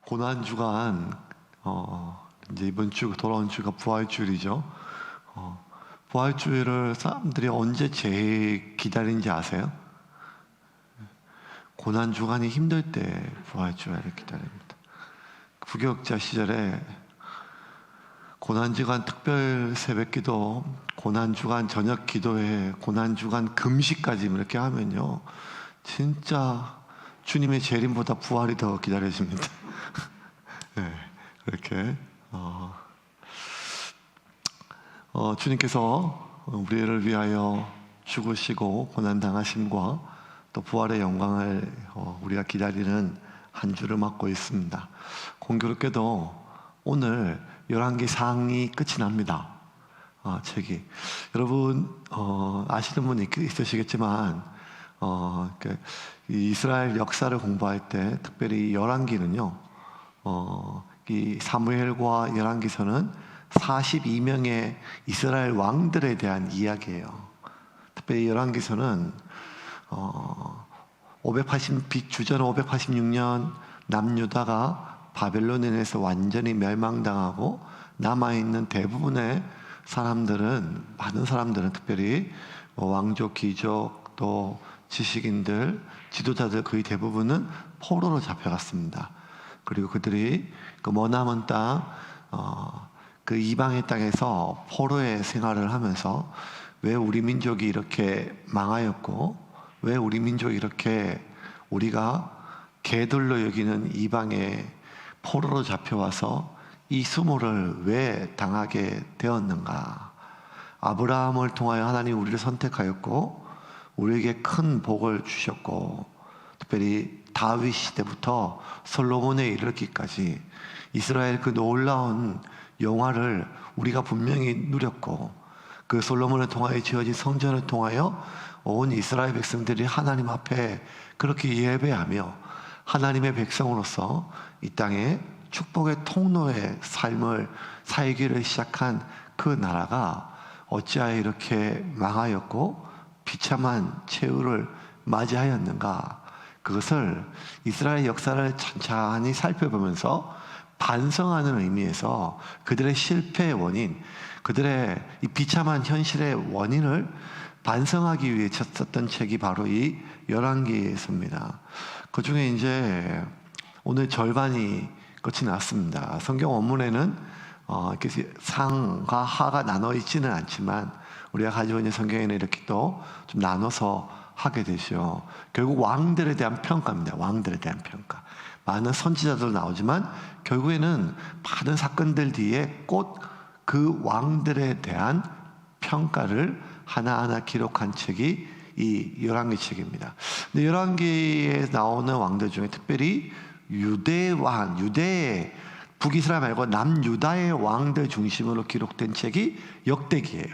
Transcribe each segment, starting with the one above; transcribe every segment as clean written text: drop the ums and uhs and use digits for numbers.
고난주간 이제 이번 주 돌아온 주가 부활주일이죠. 부활주일을 사람들이 언제 제일 기다리는지 아세요? 고난주간이 힘들 때 부활주일을 기다립니다. 부교육자 시절에 고난주간 특별 새벽기도, 고난주간 저녁 기도회, 고난주간 금식까지 이렇게 하면요, 진짜 주님의 재림보다 부활이 더 기다려집니다. 네, 그렇게 주님께서 우리를 위하여 죽으시고 고난당하심과 또 부활의 영광을 우리가 기다리는 한 주를 맞고 있습니다. 공교롭게도 오늘 열왕기 상이 끝이 납니다. 책이 여러분 아시는 분이 있으시겠지만 이스라엘 역사를 공부할 때 특별히 열왕기는요, 이 사무엘과 열왕기서는 42명의 이스라엘 왕들에 대한 이야기예요. 특별히 열왕기서는 주전 586년 남유다가 바벨론에서 완전히 멸망당하고 남아있는 대부분의 사람들은, 많은 사람들은 특별히 왕족, 귀족, 또 지식인들, 지도자들 거의 대부분은 포로로 잡혀갔습니다. 그리고 그들이 그 머나먼 땅, 그 이방의 땅에서 포로의 생활을 하면서 왜 우리 민족이 이렇게 망하였고, 왜 우리 민족이 이렇게 우리가 개들로 여기는 이방의 포로로 잡혀와서 이 수모를 왜 당하게 되었는가? 아브라함을 통하여 하나님 우리를 선택하였고 우리에게 큰 복을 주셨고, 특별히 다윗 시대부터 솔로몬에 이르기까지 이스라엘 그 놀라운 영화를 우리가 분명히 누렸고, 그 솔로몬을 통하여 지어진 성전을 통하여 온 이스라엘 백성들이 하나님 앞에 그렇게 예배하며 하나님의 백성으로서 이 땅에 축복의 통로의 삶을 살기를 시작한 그 나라가 어찌하여 이렇게 망하였고 비참한 최후를 맞이하였는가? 그것을 이스라엘 역사를 천천히 살펴보면서 반성하는 의미에서 그들의 실패의 원인, 그들의 이 비참한 현실의 원인을 반성하기 위해 썼던 책이 바로 이 열왕기서입니다. 그 중에 이제 오늘 절반이 끝이 났습니다. 성경 원문에는 이렇게 상과 하가 나눠 있지는 않지만 우리가 가지고 있는 성경에는 이렇게 또 좀 나눠서 하게 되죠. 결국 왕들에 대한 평가입니다. 왕들에 대한 평가. 많은 선지자들 나오지만 결국에는 많은 사건들 뒤에 꼭 그 왕들에 대한 평가를 하나하나 기록한 책이 이 열왕기 책입니다. 근데 열왕기에 나오는 왕들 중에 특별히 유대 왕, 유대의 북이스라엘 말고 남유다의 왕들 중심으로 기록된 책이 역대기예요.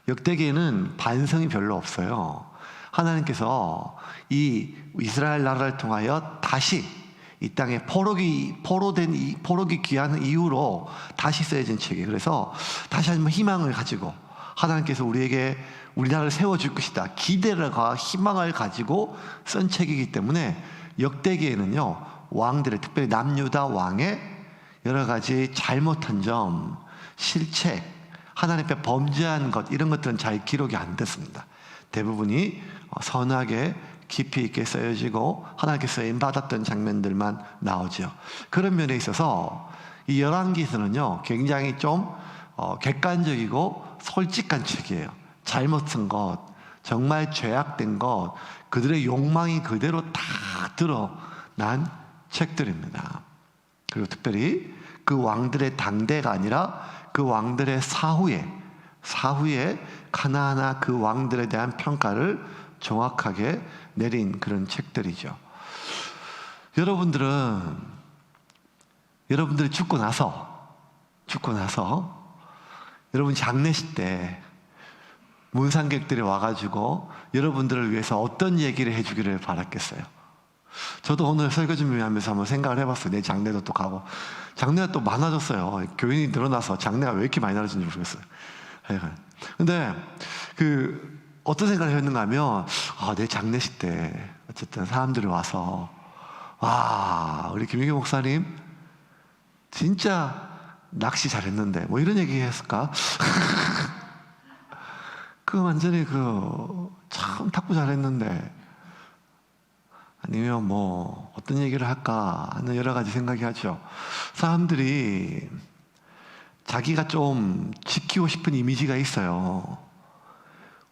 역대기에는 반성이 별로 없어요. 하나님께서 이 이스라엘 나라를 통하여 다시 이 땅에 포로기 귀한 이후로 다시 쓰여진 책이에요. 그래서 다시 한번 희망을 가지고 하나님께서 우리에게 우리나라를 세워줄 것이다, 기대와 희망을 가지고 쓴 책이기 때문에 역대기에는요, 왕들의, 특별히 남유다 왕의 여러 가지 잘못한 점, 실책, 하나님 앞에 범죄한 것, 이런 것들은 잘 기록이 안 됐습니다. 대부분이 선하게 깊이 있게 쓰여지고 하나님께서 쓰임받았던 장면들만 나오죠. 그런 면에 있어서 이 열왕기서는요, 굉장히 좀 객관적이고 솔직한 책이에요. 잘못 쓴 것, 정말 죄악된 것, 그들의 욕망이 그대로 다 드러난 책들입니다. 그리고 특별히 그 왕들의 당대가 아니라 그 왕들의 사후에 하나하나 그 왕들에 대한 평가를 정확하게 내린 그런 책들이죠. 여러분들이 죽고 나서 여러분 장례식 때 문상객들이 와가지고 여러분들을 위해서 어떤 얘기를 해주기를 바랐겠어요? 저도 오늘 설교 준비하면서 한번 생각을 해봤어요. 내 장례도 또 가고. 장례가 또 많아졌어요. 교인이 늘어나서 장례가 왜 이렇게 많이 나눠진지 모르겠어요. 근데 어떤 생각을 했는가 하면, 내 장례식 때 어쨌든 사람들이 와서, 와, 우리 김유경 목사님 진짜 낚시 잘했는데 뭐 이런 얘기 했을까? 그 완전히 참 탁구 잘했는데, 아니면 뭐 어떤 얘기를 할까 하는 여러 가지 생각이 하죠. 사람들이 자기가 좀 지키고 싶은 이미지가 있어요.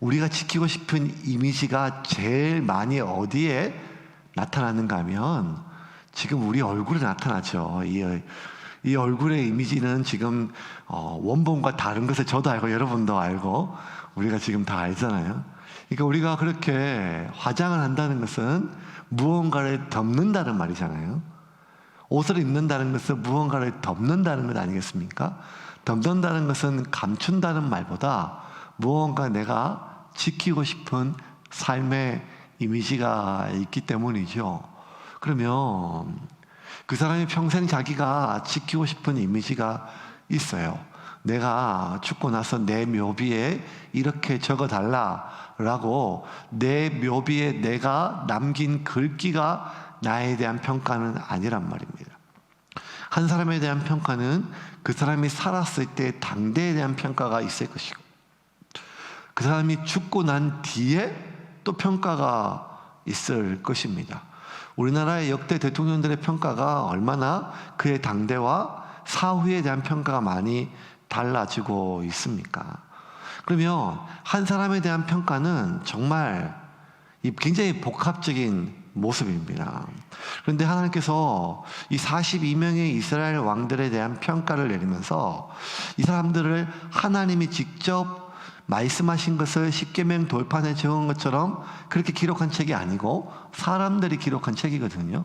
우리가 지키고 싶은 이미지가 제일 많이 어디에 나타나는가 하면 지금 우리 얼굴에 나타나죠. 이 얼굴의 이미지는 지금 원본과 다른 것을 저도 알고 여러분도 알고 우리가 지금 다 알잖아요. 그러니까 우리가 그렇게 화장을 한다는 것은 무언가를 덮는다는 말이잖아요. 옷을 입는다는 것은 무언가를 덮는다는 것 아니겠습니까? 덮는다는 것은 감춘다는 말보다 무언가 내가 지키고 싶은 삶의 이미지가 있기 때문이죠. 그러면 그 사람이 평생 자기가 지키고 싶은 이미지가 있어요. 내가 죽고 나서 내 묘비에 이렇게 적어달라라고 내 묘비에 내가 남긴 글귀가 나에 대한 평가는 아니란 말입니다. 한 사람에 대한 평가는 그 사람이 살았을 때 당대에 대한 평가가 있을 것이고, 그 사람이 죽고 난 뒤에 또 평가가 있을 것입니다. 우리나라의 역대 대통령들의 평가가 얼마나 그의 당대와 사후에 대한 평가가 많이 달라지고 있습니까? 그러면 한 사람에 대한 평가는 정말 굉장히 복합적인 모습입니다. 그런데 하나님께서 이 42명의 이스라엘 왕들에 대한 평가를 내리면서 이 사람들을 하나님이 직접 말씀하신 것을 십계명 돌판에 적은 것처럼 그렇게 기록한 책이 아니고 사람들이 기록한 책이거든요.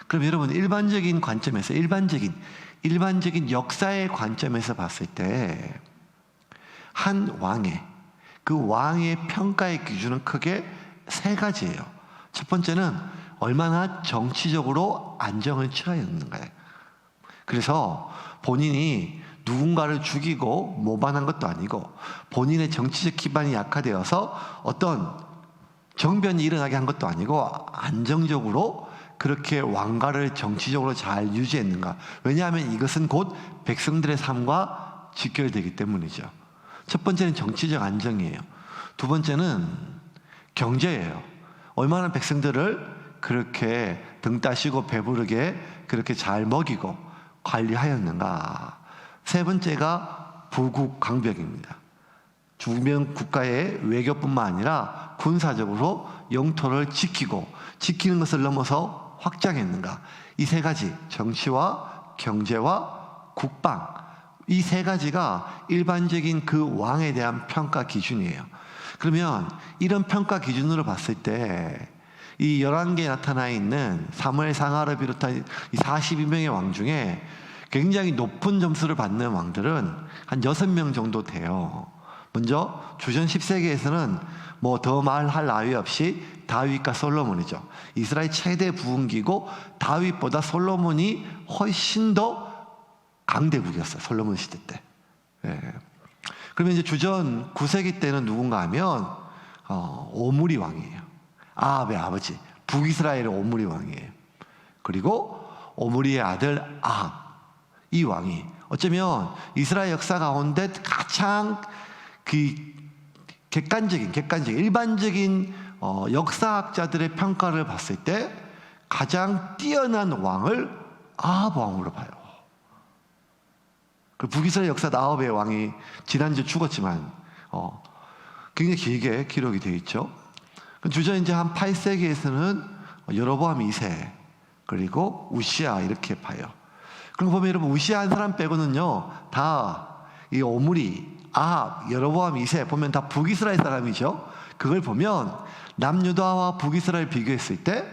그럼 여러분, 일반적인 관점에서 일반적인 역사의 관점에서 봤을 때 한 왕의 그 왕의 평가의 기준은 크게 세 가지예요. 첫 번째는 얼마나 정치적으로 안정을 취하였는가요. 그래서 본인이 누군가를 죽이고 모반한 것도 아니고 본인의 정치적 기반이 약화되어서 어떤 정변이 일어나게 한 것도 아니고 안정적으로 그렇게 왕가를 정치적으로 잘 유지했는가. 왜냐하면 이것은 곧 백성들의 삶과 직결되기 때문이죠. 첫 번째는 정치적 안정이에요. 두 번째는 경제예요. 얼마나 백성들을 그렇게 등 따시고 배부르게 그렇게 잘 먹이고 관리하였는가. 세 번째가 부국 강벽입니다. 주변 국가의 외교뿐만 아니라 군사적으로 영토를 지키는 것을 넘어서 확장했는가. 이 세 가지, 정치와 경제와 국방, 이 세 가지가 일반적인 그 왕에 대한 평가 기준이에요. 그러면 이런 평가 기준으로 봤을 때 이 11개에 나타나 있는 사무엘 상하를 비롯한 이 42명의 왕 중에 굉장히 높은 점수를 받는 왕들은 한 6명 정도 돼요. 먼저 주전 10세기에서는 뭐 더 말할 나위 없이 다윗과 솔로몬이죠. 이스라엘 최대 부흥기고 다윗보다 솔로몬이 훨씬 더 강대국이었어요. 솔로몬 시대 때. 예. 그러면 이제 주전 9세기 때는 누군가 하면 오므리 왕이에요. 아합의 아버지, 북이스라엘의 오므리 왕이에요. 그리고 오므리의 아들 아합, 이 왕이 어쩌면 이스라엘 역사 가운데 가장 그 객관적인 일반적인 역사학자들의 평가를 봤을 때 가장 뛰어난 왕을 아합 왕으로 봐요. 그 북이스라엘 역사도 아합의 왕이 지난주 죽었지만 굉장히 길게 기록이 되어 있죠. 주전 이제 한 8세기에서는 여로보암 2세 그리고 우시아 이렇게 봐요. 그럼 보면 여러분, 우시아 한 사람 빼고는요 다 이 오므리, 아합, 여로보암 2세 보면 다 북이스라엘 사람이죠. 그걸 보면 남유다와 북이스라엘 비교했을 때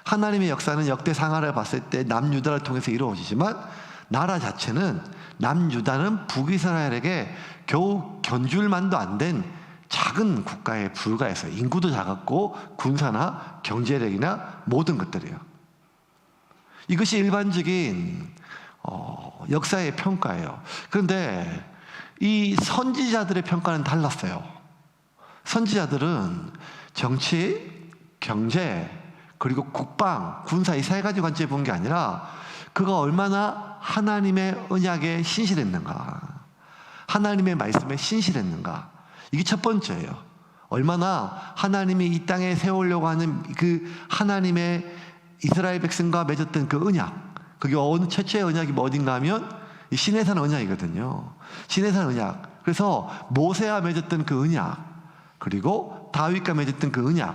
하나님의 역사는 역대 상하를 봤을 때 남유다를 통해서 이루어지지만 나라 자체는 남유다는 북이스라엘에게 겨우 견줄 만도 안 된 작은 국가에 불과해서 인구도 작았고 군사나 경제력이나 모든 것들이에요. 이것이 일반적인 역사의 평가예요. 그런데 이 선지자들의 평가는 달랐어요. 선지자들은 정치, 경제, 그리고 국방, 군사 이 세 가지 관점에 본 게 아니라 그가 얼마나 하나님의 언약에 신실했는가, 하나님의 말씀에 신실했는가. 이게 첫 번째예요. 얼마나 하나님이 이 땅에 세우려고 하는 그 하나님의 이스라엘 백성과 맺었던 그 언약, 그게 어느 최초의 언약이 어딘가 하면 이 시내산 언약이거든요. 시내산 언약. 그래서 모세와 맺었던 그 언약, 그리고 다윗과 맺었던 그 언약,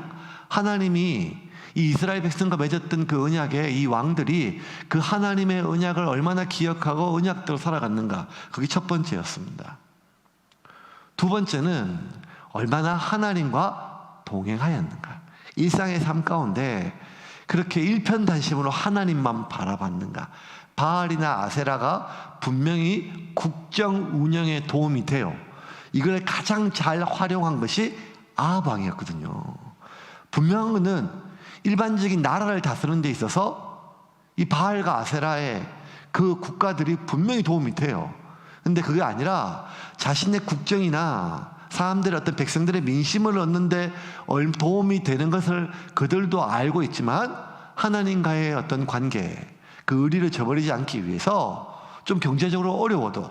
하나님이 이 이스라엘 백성과 맺었던 그 언약에 이 왕들이 그 하나님의 언약을 얼마나 기억하고 언약대로 살아갔는가, 그게 첫 번째였습니다. 두 번째는 얼마나 하나님과 동행하였는가. 일상의 삶 가운데 그렇게 일편단심으로 하나님만 바라봤는가. 바알이나 아세라가 분명히 국정 운영에 도움이 돼요. 이걸 가장 잘 활용한 것이 아합 왕이었거든요. 분명한 것은 일반적인 나라를 다스리는 데 있어서 이 바알과 아세라의 그 국가들이 분명히 도움이 돼요. 근데 그게 아니라 자신의 국정이나 사람들의 어떤 백성들의 민심을 얻는데 도움이 되는 것을 그들도 알고 있지만 하나님과의 어떤 관계, 그 의리를 저버리지 않기 위해서 좀 경제적으로 어려워도,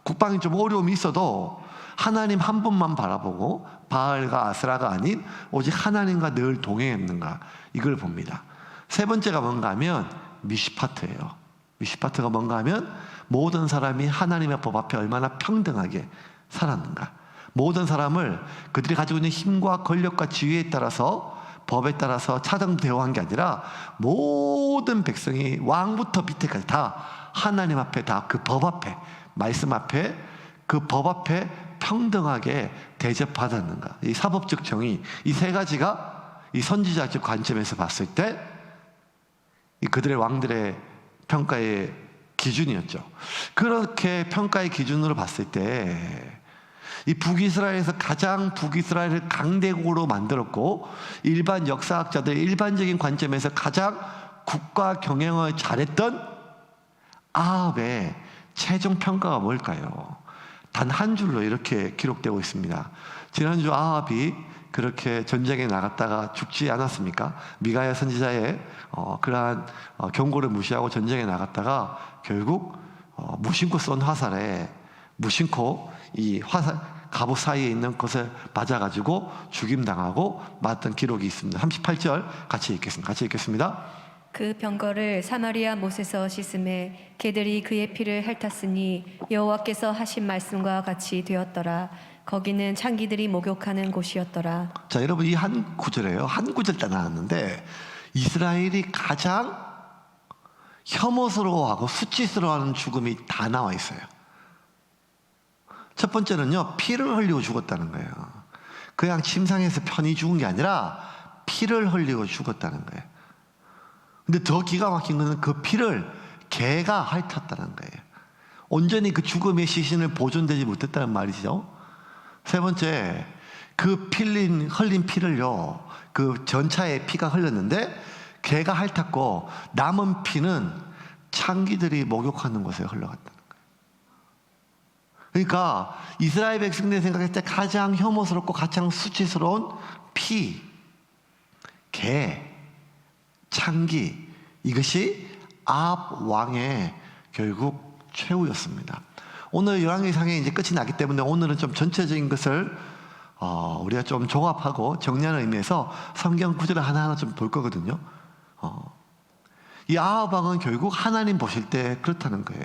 국방이 좀 어려움이 있어도 하나님 한 분만 바라보고 바알과 아스라가 아닌 오직 하나님과 늘 동행했는가, 이걸 봅니다. 세 번째가 뭔가 하면 미시파트예요. 미시파트가 뭔가 하면 모든 사람이 하나님의 법 앞에 얼마나 평등하게 살았는가. 모든 사람을 그들이 가지고 있는 힘과 권력과 지위에 따라서, 법에 따라서 차등 대우한 게 아니라 모든 백성이 왕부터 밑에까지 다 하나님 앞에, 다 그 법 앞에, 말씀 앞에, 그 법 앞에 평등하게 대접받았는가. 이 사법적 정의, 이 세 가지가 이 선지자적 관점에서 봤을 때 그들의 왕들의 평가의 기준이었죠. 그렇게 평가의 기준으로 봤을 때 이 북이스라엘에서 가장 북이스라엘을 강대국으로 만들었고, 일반 역사학자들 일반적인 관점에서 가장 국가 경영을 잘했던 아합의 최종 평가가 뭘까요? 단 한 줄로 이렇게 기록되고 있습니다. 지난주 아합이 그렇게 전쟁에 나갔다가 죽지 않았습니까? 미가야 선지자의 그러한 경고를 무시하고 전쟁에 나갔다가 결국 무심코 쏜 화살에, 무심코 이 화살 갑옷 사이에 있는 것을 맞아가지고 죽임당하고 맞던 기록이 있습니다. 38절 같이 읽겠습니다. 그 병거를 사마리아 못에서 씻음에 개들이 그의 피를 핥았으니 여호와께서 하신 말씀과 같이 되었더라. 거기는 창기들이 목욕하는 곳이었더라. 자, 여러분, 이 한 구절이에요. 한 구절 다 나왔는데 이스라엘이 가장 혐오스러워하고 수치스러워하는 죽음이 다 나와 있어요. 첫 번째는요, 피를 흘리고 죽었다는 거예요. 그냥 침상에서 편히 죽은 게 아니라 피를 흘리고 죽었다는 거예요. 근데 더 기가 막힌 것은 그 피를 개가 핥았다는 거예요. 온전히 그 죽음의 시신을 보존되지 못했다는 말이죠. 세 번째, 그 흘린 피를요, 그 전차에 피가 흘렸는데 개가 핥았고 남은 피는 창기들이 목욕하는 곳에 흘러갔다는 거예요. 그러니까 이스라엘 백성들이 생각했을 때 가장 혐오스럽고 가장 수치스러운 피, 개, 창기, 이것이 아합 왕의 결국 최후였습니다. 오늘 열왕기상에 이제 끝이 나기 때문에 오늘은 좀 전체적인 것을 우리가 좀 종합하고 정리하는 의미에서 성경 구절을 하나하나 좀 볼 거거든요. 이 아합 왕은 결국 하나님 보실 때 그렇다는 거예요.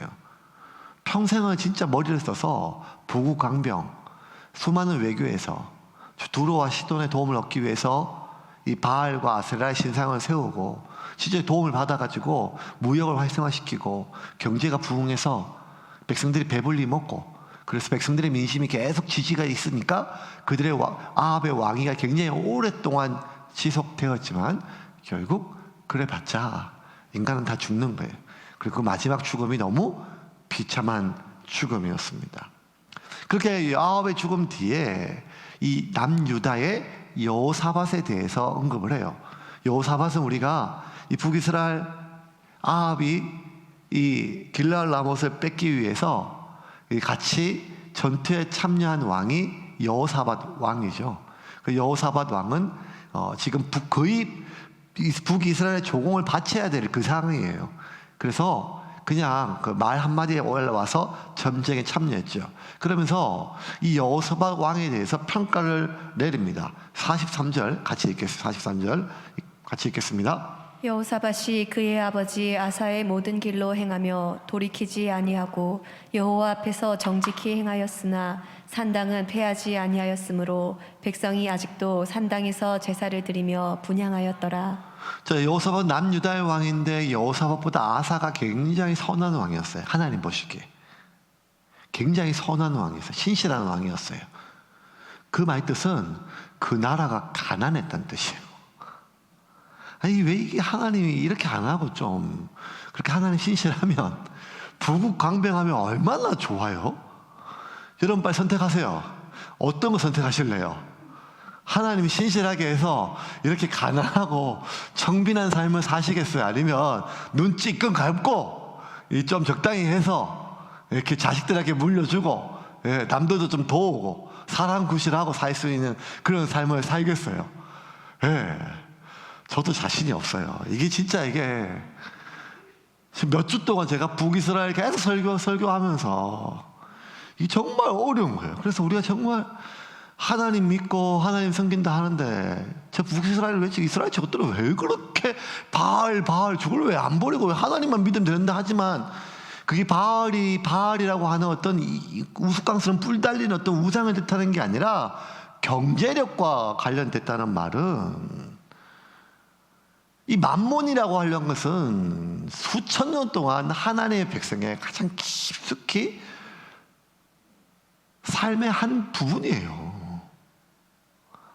평생을 진짜 머리를 써서 부국 강병, 수많은 외교에서 두로와 시돈의 도움을 얻기 위해서 이 바알과 아세라의 신상을 세우고 실제 도움을 받아가지고 무역을 활성화시키고 경제가 부흥해서 백성들이 배불리 먹고, 그래서 백성들의 민심이 계속 지지가 있으니까 그들의 아합의 왕위가 굉장히 오랫동안 지속되었지만 결국 그래봤자 인간은 다 죽는 거예요. 그리고 마지막 죽음이 너무 비참한 죽음이었습니다. 그렇게 아합의 죽음 뒤에 이 남유다의 여호사밧에 대해서 언급을 해요. 여호사밧은 우리가 이 북이스라엘 아합이 이 길르앗 라못을 뺏기 위해서 같이 전투에 참여한 왕이 여호사밧 왕이죠. 그 여호사밧 왕은 지금 거의 북이스라엘의 조공을 바쳐야 될 그 상황이에요. 그래서 그냥 그 말 한마디에 올라와서 전쟁에 참여했죠. 그러면서 이 여호사밧 왕에 대해서 평가를 내립니다. 43절 같이 읽겠습니다. 43절 같이 읽겠습니다. 여호사밧이 그의 아버지 아사의 모든 길로 행하며 돌이키지 아니하고 여호와 앞에서 정직히 행하였으나 산당은 패하지 아니하였으므로 백성이 아직도 산당에서 제사를 드리며 분향하였더라. 자, 여호사밧 남유다의 왕인데 여호사밧보다 아사가 굉장히 선한 왕이었어요. 하나님 보시기에 굉장히 선한 왕이었어요. 신실한 왕이었어요. 그 말 뜻은 그 나라가 가난했다는 뜻이에요. 아니 왜 이게 하나님이 이렇게 안 하고 좀 그렇게 하나님 신실하면 부국강병하면 얼마나 좋아요? 여러분 빨리 선택하세요. 어떤 거 선택하실래요? 하나님이 신실하게 해서 이렇게 가난하고 청빈한 삶을 사시겠어요? 아니면 눈 찌끔 감고 좀 적당히 해서 이렇게 자식들에게 물려주고 남들도 좀 도우고 사람 구실하고 살 수 있는 그런 삶을 살겠어요? 저도 자신이 없어요. 이게 진짜 이게 몇 주 동안 제가 북이스라엘 계속 설교하면서 이게 정말 어려운 거예요. 그래서 우리가 정말 하나님 믿고 하나님 섬긴다 하는데 저 북이스라엘 왜 이스라엘 저것들은 왜 그렇게 바알 저걸 왜 안 버리고 왜 하나님만 믿으면 된다 하지만 그게 바알이라고 하는 어떤 우스꽝스러운 뿔 달린 어떤 우상을 뜻하는 게 아니라 경제력과 관련됐다는 말은 이 만몬이라고 하려는 것은 수천 년 동안 하나님의 백성의 가장 깊숙이 삶의 한 부분이에요.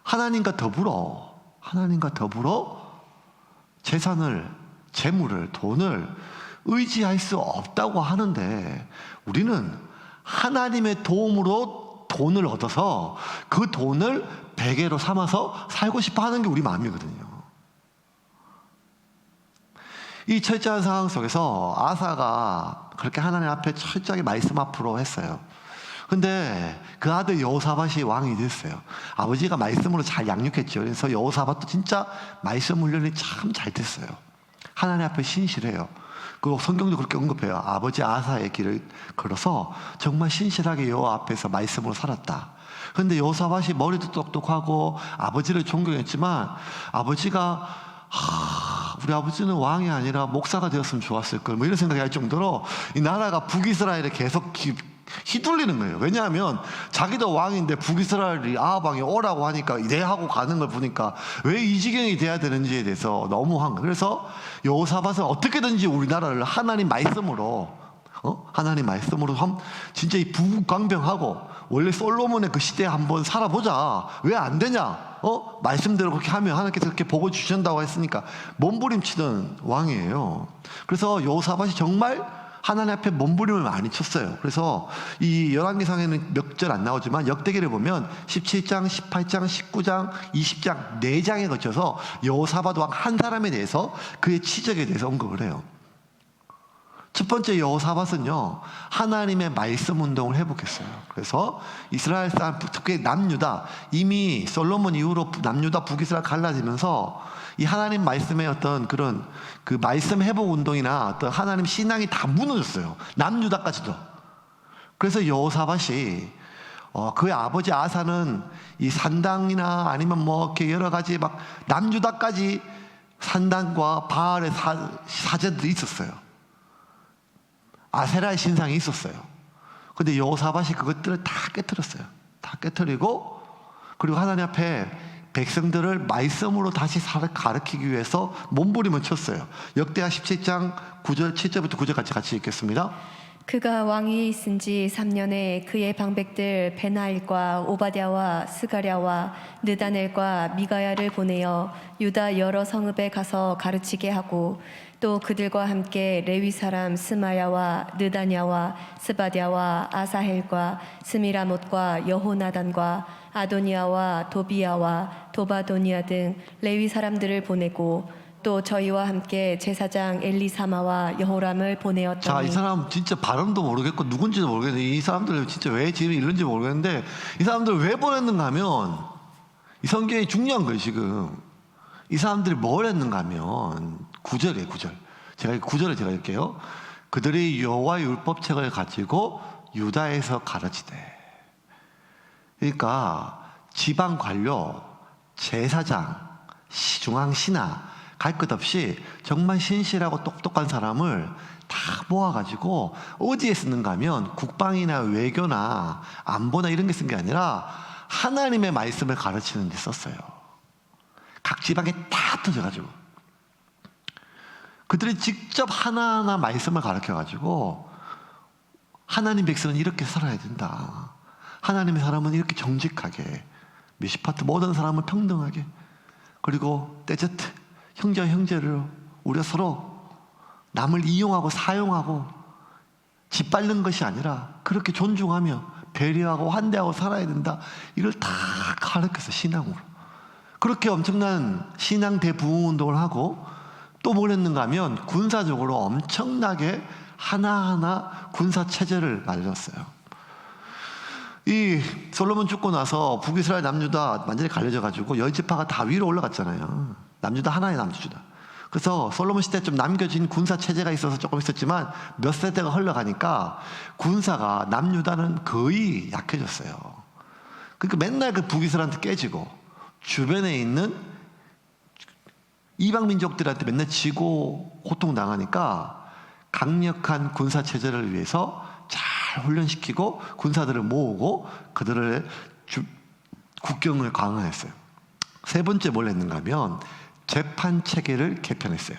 하나님과 더불어 재산을, 재물을, 돈을 의지할 수 없다고 하는데 우리는 하나님의 도움으로 돈을 얻어서 그 돈을 베개로 삼아서 살고 싶어 하는 게 우리 마음이거든요. 이 철저한 상황 속에서 아사가 그렇게 하나님 앞에 철저하게 말씀 앞으로 했어요. 근데 그 아들 여호사밧이 왕이 됐어요. 아버지가 말씀으로 잘 양육했죠. 그래서 여호사밧도 진짜 말씀 훈련이 참 잘 됐어요. 하나님 앞에 신실해요. 그리고 성경도 그렇게 언급해요. 아버지 아사의 길을 걸어서 정말 신실하게 여호와 앞에서 말씀으로 살았다. 그런데 여호사밧이 머리도 똑똑하고 아버지를 존경했지만 아버지가 우리 아버지는 왕이 아니라 목사가 되었으면 좋았을 걸 뭐 이런 생각이 할 정도로 이 나라가 북이스라엘에 계속 휘둘리는 거예요. 왜냐하면 자기도 왕인데 북이스라엘이 아합 왕이 오라고 하니까 이래하고 가는 걸 보니까 왜 이 지경이 돼야 되는지에 대해서 너무한 거예요. 그래서 여호사밧은 어떻게든지 우리나라를 하나님 말씀으로 진짜 이 부국강병하고 원래 솔로몬의 그 시대에 한번 살아보자. 왜 안 되냐? 말씀대로 그렇게 하면 하나님께서 그렇게 복을 주신다고 했으니까 몸부림치던 왕이에요. 그래서 여호사밧이 정말 하나님 앞에 몸부림을 많이 쳤어요. 그래서 이 열왕기상에는 몇 절 안 나오지만 역대기를 보면 17장, 18장, 19장, 20장 4장에 거쳐서 여호사밧 왕 한 사람에 대해서 그의 치적에 대해서 언급을 해요. 첫 번째 여호사밧은요 하나님의 말씀 운동을 회복했어요. 그래서 이스라엘 사람 특히 남유다 이미 솔로몬 이후로 남유다 북이스라엘 갈라지면서 이 하나님 말씀의 어떤 그런 그 말씀 회복 운동이나 어떤 하나님 신앙이 다 무너졌어요. 남유다까지도. 그래서 여호사밧이 그의 아버지 아사는 이 산당이나 아니면 뭐 이렇게 여러 가지 막 남유다까지 산당과 바알의 사제들이 있었어요. 아세라의 신상이 있었어요. 근데 여호사밧이 그것들을 다 깨트렸어요. 다 깨트리고 그리고 하나님 앞에 백성들을 말씀으로 다시 가르치기 위해서 몸부림을 쳤어요. 역대하 17장 9절 7절부터 9절까지 같이 읽겠습니다. 그가 왕위에 있은 지 3년에 그의 방백들 베나일과 오바댜와 스가랴와 느다넬과 미가야를 보내어 유다 여러 성읍에 가서 가르치게 하고 또 그들과 함께 레위 사람 스마야와 느다냐와 스바랴와 아사헬과 스미라못과 여호나단과 아도니아와 도비야와 도바도니아 등 레위 사람들을 보내고 또 저희와 함께 제사장 엘리사마와 여호람을 보내었더니 자, 이 사람 진짜 발음도 모르겠고 누군지도 모르겠는데 이 사람들 진짜 왜 지금 이런지 모르겠는데 이 사람들 왜 보냈는가 하면 이 성경이 중요한 거예요. 지금 이 사람들이 뭘 했는가 하면 9절이에요. 9절 제가 9절을 제가 읽게요. 그들이 여호와의 율법책을 가지고 유다에서 가르치되. 그러니까 지방 관료, 제사장, 중앙 신하 갈 것 없이 정말 신실하고 똑똑한 사람을 다 모아가지고 어디에 쓰는가 하면 국방이나 외교나 안보나 이런 게 쓴 게 아니라 하나님의 말씀을 가르치는 데 썼어요. 각 지방에 다 터져가지고 그들이 직접 하나하나 말씀을 가르쳐가지고 하나님 백성은 이렇게 살아야 된다. 하나님의 사람은 이렇게 정직하게, 미시파트 모든 사람을 평등하게, 그리고 떼제트 형제와 형제를 우리가 서로 남을 이용하고 사용하고 짓밟는 것이 아니라 그렇게 존중하며 배려하고 환대하고 살아야 된다. 이걸 다 가르쳤어, 신앙으로. 그렇게 엄청난 신앙 대부흥 운동을 하고 또 뭘 했는가 하면 군사적으로 엄청나게 하나하나 군사 체제를 만들었어요. 이 솔로몬 죽고 나서 북이스라엘 남유다 완전히 갈려져 가지고 열 지파가 다 위로 올라갔잖아요. 남유다 하나의 남주다. 그래서 솔로몬 시대 좀 남겨진 군사 체제가 있어서 조금 있었지만 몇 세대가 흘러가니까 군사가 남유다는 거의 약해졌어요. 그러니까 맨날 그 북이스라엘한테 깨지고 주변에 있는 이방 민족들한테 맨날 지고 고통당하니까 강력한 군사 체제를 위해서 잘 훈련시키고 군사들을 모으고 그들의 국경을 강화했어요. 세 번째 뭘 했는가 하면 재판 체계를 개편했어요.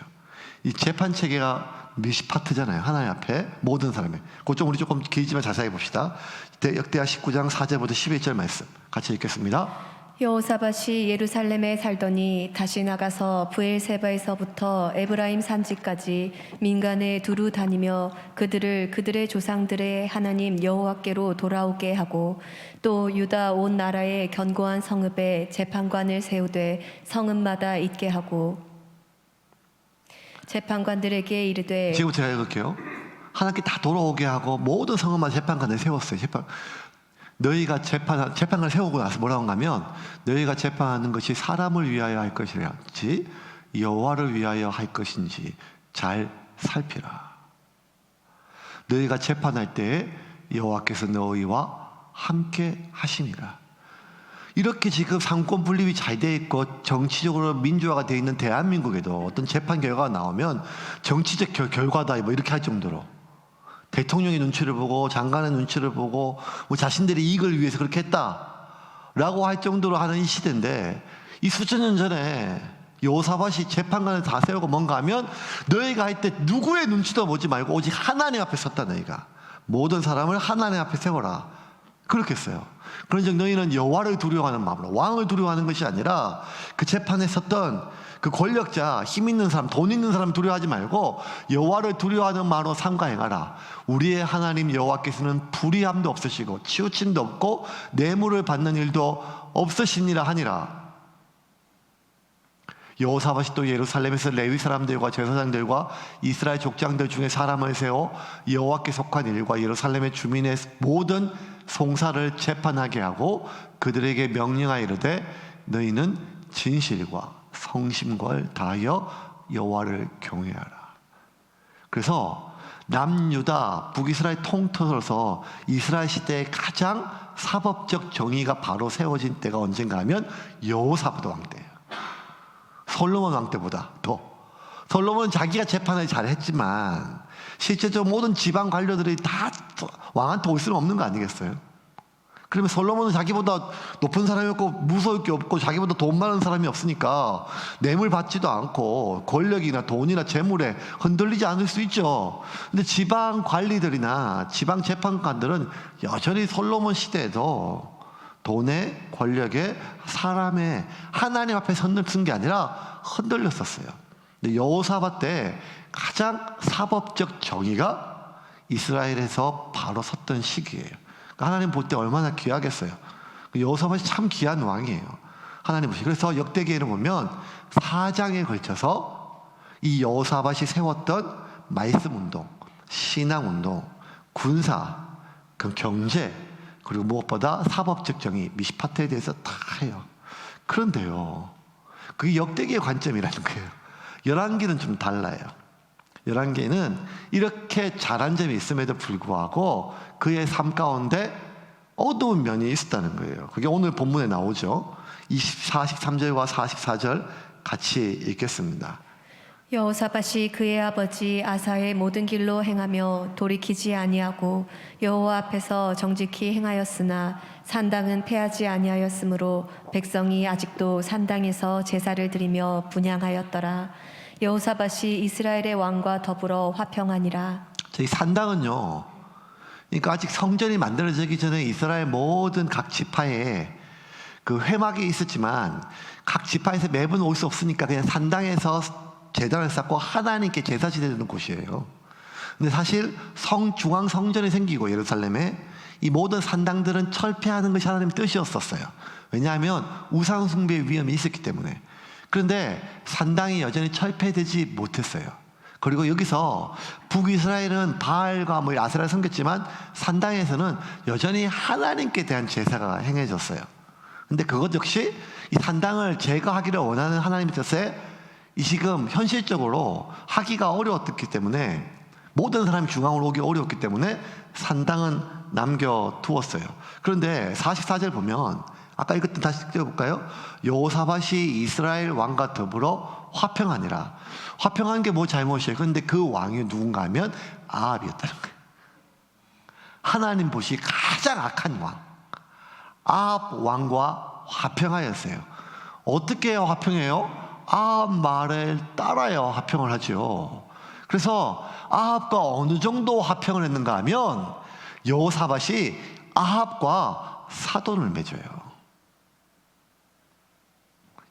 이 재판 체계가 미시파트잖아요. 하나님 앞에 모든 사람의. 그쪽 우리 조금 길지만 자세히 봅시다. 역대하 19장 4절부터 11절 말씀 같이 읽겠습니다. 여호사밧이 예루살렘에 살더니 다시 나가서 브엘세바에서부터 에브라임 산지까지 민간에 두루 다니며 그들을 그들의 조상들의 하나님 여호와께로 돌아오게 하고 또 유다 온 나라의 견고한 성읍에 재판관을 세우되 성읍마다 있게 하고 재판관들에게 이르되. 지금 제가 읽을게요. 하나님께 다 돌아오게 하고 모든 성읍마다 재판관을 세웠어요. 너희가 재판을 세우고 나서 뭐라고 하면 너희가 재판하는 것이 사람을 위하여 할 것이랄지 여호와를 위하여 할 것인지 잘 살피라. 너희가 재판할 때에 여호와께서 너희와 함께 하시니라. 이렇게 지금 상권 분립이 잘 돼 있고 정치적으로 민주화가 돼 있는 대한민국에도 어떤 재판 결과가 나오면 정치적 결과다 뭐 이렇게 할 정도로 대통령의 눈치를 보고 장관의 눈치를 보고 뭐 자신들의 이익을 위해서 그렇게 했다라고 할 정도로 하는 이 시대인데 이 수천 년 전에 여호사밧이 재판관을 다 세우고 뭔가 하면 너희가 할 때 누구의 눈치도 보지 말고 오직 하나님 앞에 섰다. 너희가 모든 사람을 하나님 앞에 세워라. 그렇게 했어요. 그런즉 너희는 여호와를 두려워하는 마음으로 왕을 두려워하는 것이 아니라 그 재판에 섰던 그 권력자, 힘 있는 사람, 돈 있는 사람 두려워하지 말고 여호와를 두려워하는 마음으로 삼가 행하라. 우리의 하나님 여호와께서는 불의함도 없으시고 치우침도 없고 뇌물을 받는 일도 없으시니라 하니라. 여호사밧이 또 예루살렘에서 레위 사람들과 제사장들과 이스라엘 족장들 중에 사람을 세워 여호와께 속한 일과 예루살렘의 주민의 모든 송사를 재판하게 하고 그들에게 명령하여 이르되 너희는 진실과 성심과 다하여 여호와를 경외하라. 그래서 남유다 북이스라엘 통틀어서 이스라엘 시대의 가장 사법적 정의가 바로 세워진 때가 언젠가 하면 여호사밧 왕 때예요. 솔로몬 왕 때보다 더. 솔로몬은 자기가 재판을 잘했지만 실제적으로 모든 지방 관료들이 다 왕한테 올 수는 없는 거 아니겠어요? 그러면 솔로몬은 자기보다 높은 사람이 없고 무서울 게 없고 자기보다 돈 많은 사람이 없으니까 뇌물 받지도 않고 권력이나 돈이나 재물에 흔들리지 않을 수 있죠. 근데 지방 관리들이나 지방 재판관들은 여전히 솔로몬 시대에도 돈에 권력에 사람의 하나님 앞에 쓴 게 아니라 흔들렸었어요. 근데 여호사밧 때 가장 사법적 정의가 이스라엘에서 바로 섰던 시기예요. 하나님 볼 때 얼마나 귀하겠어요. 여호사밧이 참 귀한 왕이에요. 하나님 보시고. 그래서 역대기에는 보면 4장에 걸쳐서 이 여호사밧이 세웠던 말씀 운동, 신앙 운동, 군사, 그 경제, 그리고 무엇보다 사법적 정의, 미시파트에 대해서 다 해요. 그런데요, 그게 역대기의 관점이라는 거예요. 열왕기는 좀 달라요. 열왕기에는 이렇게 잘한 점이 있음에도 불구하고 그의 삶 가운데 어두운 면이 있었다는 거예요. 그게 오늘 본문에 나오죠. 43절과 44절 같이 읽겠습니다. 여호사밧이 그의 아버지 아사의 모든 길로 행하며 돌이키지 아니하고 여호와 앞에서 정직히 행하였으나 산당은 패하지 아니하였으므로 백성이 아직도 산당에서 제사를 드리며 분향하였더라. 여호사밧이 이스라엘의 왕과 더불어 화평하니라. 이 산당은요, 그러니까 아직 성전이 만들어지기 전에 이스라엘 모든 각 지파에 그 회막이 있었지만 각 지파에서 매번 올 수 없으니까 그냥 산당에서 제단을 쌓고 하나님께 제사 지내는 곳이에요. 근데 사실 중앙 성전이 생기고 예루살렘에 이 모든 산당들은 철폐하는 것이 하나님의 뜻이었었어요. 왜냐하면 우상 숭배의 위험이 있었기 때문에. 그런데 산당이 여전히 철폐되지 못했어요. 그리고 여기서 북이스라엘은 바알과 아세라를 섬겼지만 산당에서는 여전히 하나님께 대한 제사가 행해졌어요. 근데 그것 역시 이 산당을 제거하기를 원하는 하나님의 뜻에 이 지금 현실적으로 하기가 어려웠기 때문에 모든 사람이 중앙으로 오기 어려웠기 때문에 산당은 남겨두었어요. 그런데 44절 보면 아까 읽었던 다시 읽어볼까요? 여호사밧이 이스라엘 왕과 더불어 화평하니라. 화평한 게 뭐 잘못이에요? 그런데 그 왕이 누군가 하면 아합이었다는 거예요. 하나님 보시 가장 악한 왕 아합 왕과 화평하였어요. 어떻게 화평해요? 아합 말을 따라야 화평을 하죠. 그래서 아합과 어느 정도 화평을 했는가 하면 여호사밧이 아합과 사돈을 맺어요.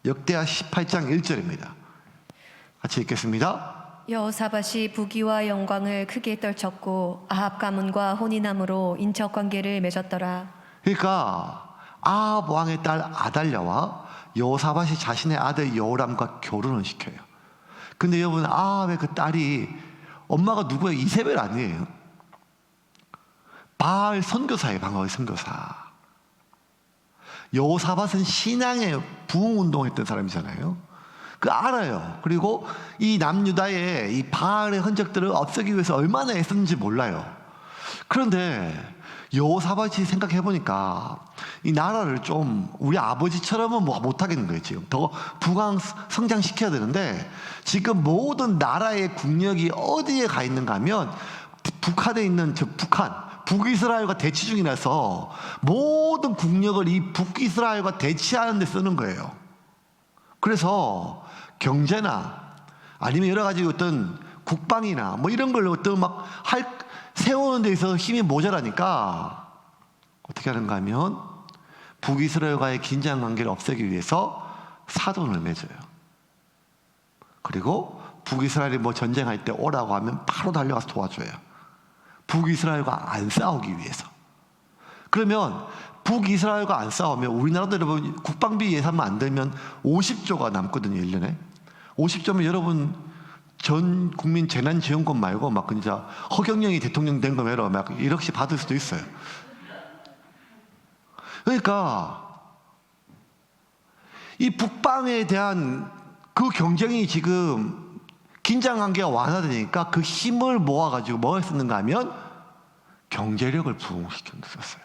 역대하 18장 1절입니다. 같이 읽겠습니다. 여호사밧이 부귀와 영광을 크게 떨쳤고 아합 가문과 혼인함으로 인척관계를 맺었더라. 그러니까 아합 왕의 딸 아달랴와 여호사밧이 자신의 아들 여호람과 결혼을 시켜요. 근데 여러분, 아합의 그 딸이 엄마가 누구예요? 이세벨 아니에요. 바알 선교사예요. 방어의 선교사. 여호사밧은 신앙의 부흥운동했던 사람이잖아요. 그 알아요. 그리고 이 남유다의 이 바알의 흔적들을 없애기 위해서 얼마나 애썼는지 몰라요. 그런데 여호사밧이 생각해보니까 이 나라를 좀 우리 아버지처럼은 못하겠는 거예요. 지금 더 성장시켜야 되는데 지금 모든 나라의 국력이 어디에 가 있는가 하면 북한에 있는 북이스라엘과 대치 중이라서 모든 국력을 이 북이스라엘과 대치하는 데 쓰는 거예요. 그래서 경제나 아니면 여러 가지 어떤 국방이나 이런 걸 어떤 세우는 데 있어서 힘이 모자라니까 어떻게 하는가 하면 북이스라엘과의 긴장 관계를 없애기 위해서 사돈을 맺어요. 그리고 북이스라엘이 전쟁할 때 오라고 하면 바로 달려가서 도와줘요. 북이스라엘과 안 싸우기 위해서. 그러면 북이스라엘과 안 싸우면 우리나라도 여러분 국방비 예산만 안 들면 50조가 남거든요. 1년에 50조면 여러분 전 국민 재난지원금 말고 진짜 허경영이 대통령 된 거 외로 1억씩 받을 수도 있어요. 그러니까 이 북방에 대한 그 경쟁이 지금 긴장 관계가 완화되니까 그 힘을 모아가지고 뭐 했었는가 하면 경제력을 부흥시켰어요.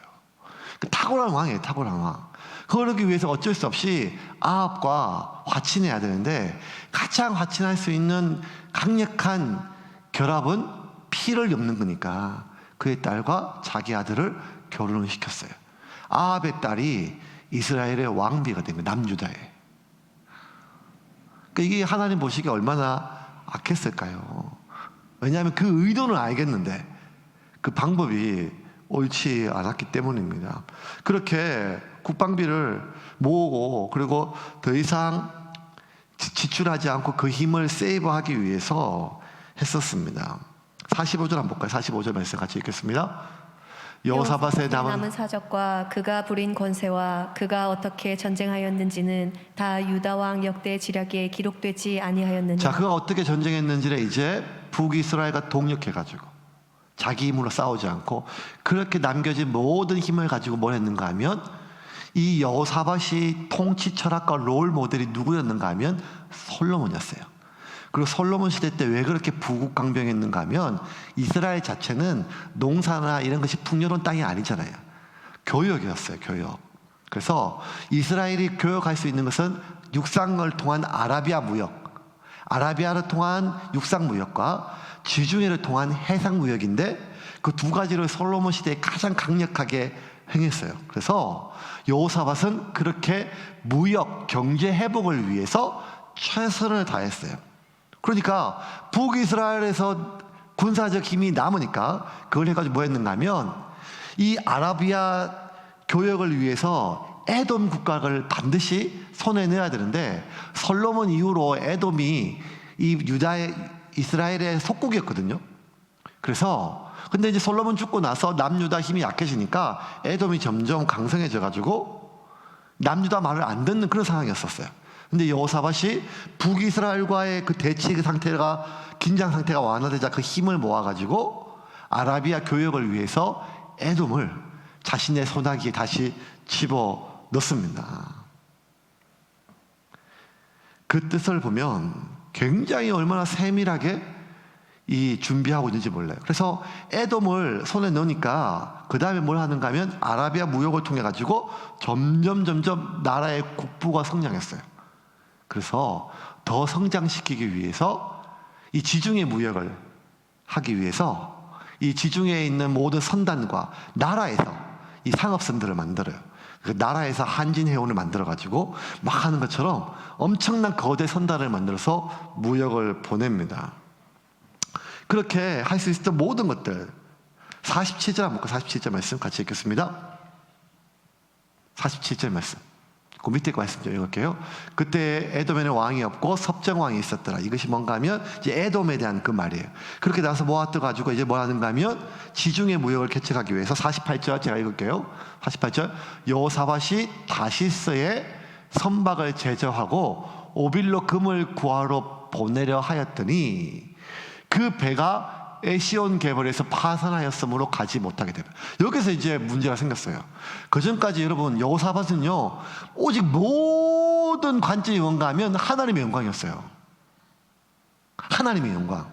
탁월한 왕이에요. 탁월한 왕. 그러기 위해서 어쩔 수 없이 아합과 화친해야 되는데 가장 화친할 수 있는 강력한 결합은 피를 엮는 거니까 그의 딸과 자기 아들을 결혼을 시켰어요. 아합의 딸이 이스라엘의 왕비가 된 거예요. 남유다에. 그러니까 이게 하나님 보시기에 얼마나 악했을까요? 왜냐하면 그 의도는 알겠는데 그 방법이 옳지 않았기 때문입니다. 그렇게 국방비를 모으고 그리고 더 이상 지출하지 않고 그 힘을 세이브하기 위해서 했었습니다. 45절 한번 볼까요? 45절 말씀 같이 읽겠습니다. 여호사밧의 남은 사적과 그가 부린 권세와 그가 어떻게 전쟁하였는지는 다 유다 왕 역대 지략에 기록되지 아니하였느냐. 자, 그가 어떻게 전쟁했는지를 이제 북이스라엘과 동력해가지고 자기 힘으로 싸우지 않고 그렇게 남겨진 모든 힘을 가지고 뭘 했는가 하면 이 여호사밧이 통치 철학과 롤 모델이 누구였는가 하면 솔로몬이었어요. 그리고 솔로몬 시대 때 왜 그렇게 부국강병했는가 하면 이스라엘 자체는 농사나 이런 것이 풍요로운 땅이 아니잖아요. 교역이었어요. 교역. 그래서 이스라엘이 교역할 수 있는 것은 육상을 통한 아라비아 무역, 아라비아를 통한 육상 무역과 지중해를 통한 해상 무역인데 그 두 가지를 솔로몬 시대에 가장 강력하게 행했어요. 그래서 여호사밧은 그렇게 무역 경제 회복을 위해서 최선을 다했어요. 그러니까 북이스라엘에서 군사적 힘이 남으니까 그걸 해가지고 뭐 했는가 하면 이 아라비아 교역을 위해서 에돔 국가를 반드시 손에 넣어야 되는데 솔로몬 이후로 에돔이 이 유다의 이스라엘의 속국이었거든요. 그래서 근데 이제 솔로몬 죽고 나서 남유다 힘이 약해지니까 에돔이 점점 강성해져 가지고 남유다 말을 안 듣는 그런 상황이었었어요. 근데 여호사밧이 북이스라엘과의 그 대치 상태가 긴장 상태가 완화되자 그 힘을 모아 가지고 아라비아 교역을 위해서 에돔을 자신의 손아귀에 다시 집어 넣습니다. 그 뜻을 보면 굉장히 얼마나 세밀하게 이 준비하고 있는지 몰라요. 그래서 에돔을 손에 넣으니까 그 다음에 뭘 하는가 하면 아라비아 무역을 통해 가지고 점점 나라의 국부가 성장했어요. 그래서 더 성장시키기 위해서 이 지중해 무역을 하기 위해서 이 지중해에 있는 모든 선단과 나라에서 이 상업선들을 만들어요. 그 나라에서 한진해운을 만들어 가지고 막 하는 것처럼 엄청난 거대 선단을 만들어서 무역을 보냅니다. 그렇게 할 수 있었던 모든 것들 47절 한번 볼까? 47절 말씀 같이 읽겠습니다. 47절 말씀 그 밑에 거 말씀 좀 읽을게요. 그때 에돔에는 왕이 없고 섭정왕이 있었더라. 이것이 뭔가 하면 이제 에돔에 대한 그 말이에요. 그렇게 나서 모아떠가지고 이제 뭐 하는가 하면 지중해 무역을 개척하기 위해서 48절 제가 읽을게요. 48절 여호사밧이 다시스에 선박을 제저하고 오빌로 금을 구하러 보내려 하였더니 그 배가 에시온 개벌에서 파산하였으므로 가지 못하게 됩니다. 여기서 이제 문제가 생겼어요. 그 전까지 여러분 여호사밧은요 오직 모든 관점이 뭔가 하면 하나님의 영광이었어요. 하나님의 영광.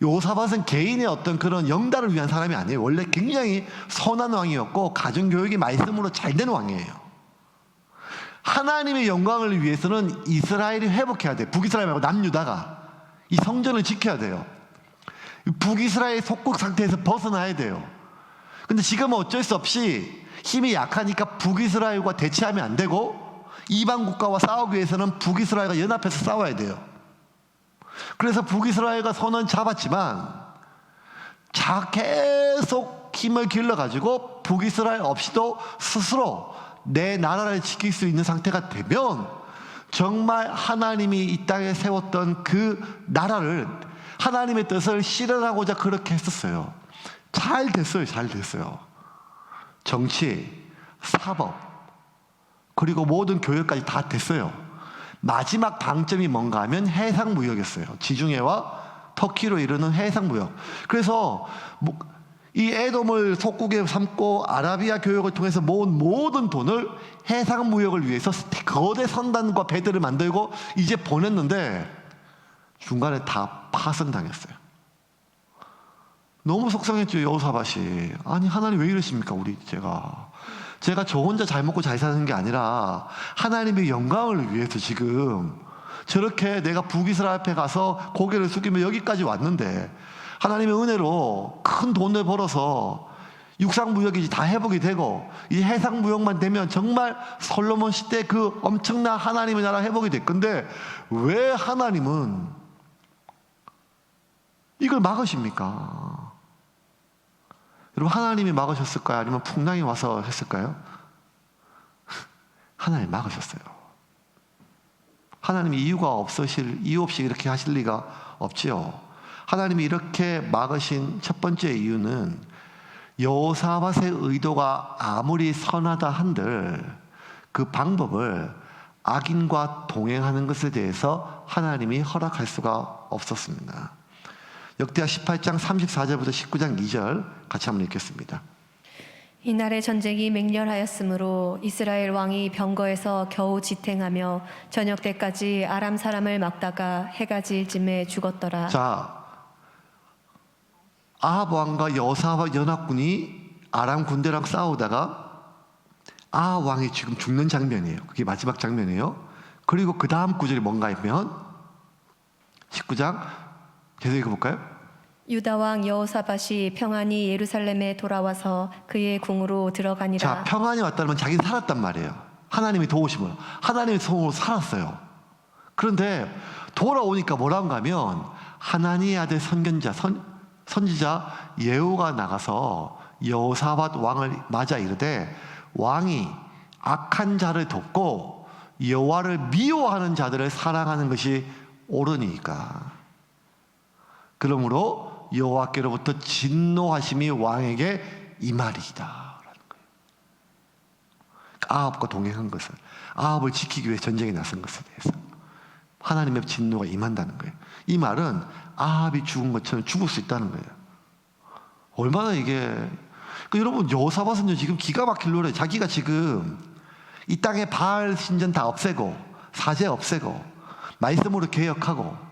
여호사밧은 개인의 어떤 그런 영달을 위한 사람이 아니에요. 원래 굉장히 선한 왕이었고 가정교육이 말씀으로 잘 된 왕이에요. 하나님의 영광을 위해서는 이스라엘이 회복해야 돼요. 북이스라엘 말고 남유다가 이 성전을 지켜야 돼요. 북이스라엘 속국 상태에서 벗어나야 돼요. 근데 지금은 어쩔 수 없이 힘이 약하니까 북이스라엘과 대치하면 안 되고 이방 국가와 싸우기 위해서는 북이스라엘과 연합해서 싸워야 돼요. 그래서 북이스라엘과 손은 잡았지만 계속 힘을 길러가지고 북이스라엘 없이도 스스로 내 나라를 지킬 수 있는 상태가 되면 정말 하나님이 이 땅에 세웠던 그 나라를 하나님의 뜻을 실현하고자 그렇게 했었어요. 잘 됐어요. 잘 됐어요. 정치, 사법, 그리고 모든 교역까지 다 됐어요. 마지막 방점이 뭔가 하면 해상무역이었어요. 지중해와 터키로 이르는 해상무역. 그래서 이 에돔을 속국에 삼고 아라비아 교역을 통해서 모은 모든 돈을 해상무역을 위해서 거대 선단과 배들을 만들고 이제 보냈는데 중간에 다 파손당했어요. 너무 속상했죠. 여호사밧이. 아니 하나님 왜 이러십니까? 제가 저 혼자 잘 먹고 잘 사는 게 아니라 하나님의 영광을 위해서 지금 저렇게 내가 북이스라엘 앞에 가서 고개를 숙이며 여기까지 왔는데 하나님의 은혜로 큰 돈을 벌어서 육상무역이 다 회복이 되고 이 해상무역만 되면 정말 솔로몬 시대 그 엄청난 하나님의 나라 회복이 될 건데 왜 하나님은 이걸 막으십니까? 여러분 하나님이 막으셨을까요? 아니면 풍랑이 와서 했을까요? 하나님 막으셨어요. 하나님이 이유 없이 이렇게 하실 리가 없지요. 하나님이 이렇게 막으신 첫 번째 이유는 여호사밧의 의도가 아무리 선하다 한들 그 방법을 악인과 동행하는 것에 대해서 하나님이 허락할 수가 없었습니다. 역대하 18장 34절부터 19장 2절 같이 한번 읽겠습니다. 이날의 전쟁이 맹렬하였으므로 이스라엘 왕이 병거에서 겨우 지탱하며 저녁 때까지 아람 사람을 막다가 해가 질 쯤에 죽었더라. 자, 아합 왕과 여호사밧 연합군이 아람 군대랑 싸우다가 아합 왕이 지금 죽는 장면이에요. 그게 마지막 장면이에요. 그리고 그 다음 구절이 뭔가 하면 19장 계속 읽어볼까요? 유다 왕 여호사밧이 평안히 예루살렘에 돌아와서 그의 궁으로 들어가니라. 자, 평안이 왔다면 자기는 살았단 말이에요. 하나님이 도우심으로. 하나님의 손으로 살았어요. 그런데 돌아오니까 뭐라는가 하면 하나님의 아들 선지자 예후가 나가서 여호사밧 왕을 맞아 이르되 왕이 악한 자를 돕고 여호와를 미워하는 자들을 사랑하는 것이 옳으니까. 그러므로 여호와께로부터 진노하심이 왕에게 임하리이다 라는 거예요. 아합과 동행한 것을, 아합을 지키기 위해 전쟁에 나선 것에 대해서 하나님의 진노가 임한다는 거예요. 이 말은 아합이 죽은 것처럼 죽을 수 있다는 거예요. 얼마나 이게, 여러분, 여호사밧은요 지금 기가 막힐 노래. 자기가 지금 이 땅에 바알 신전 다 없애고 사제 없애고 말씀으로 개혁하고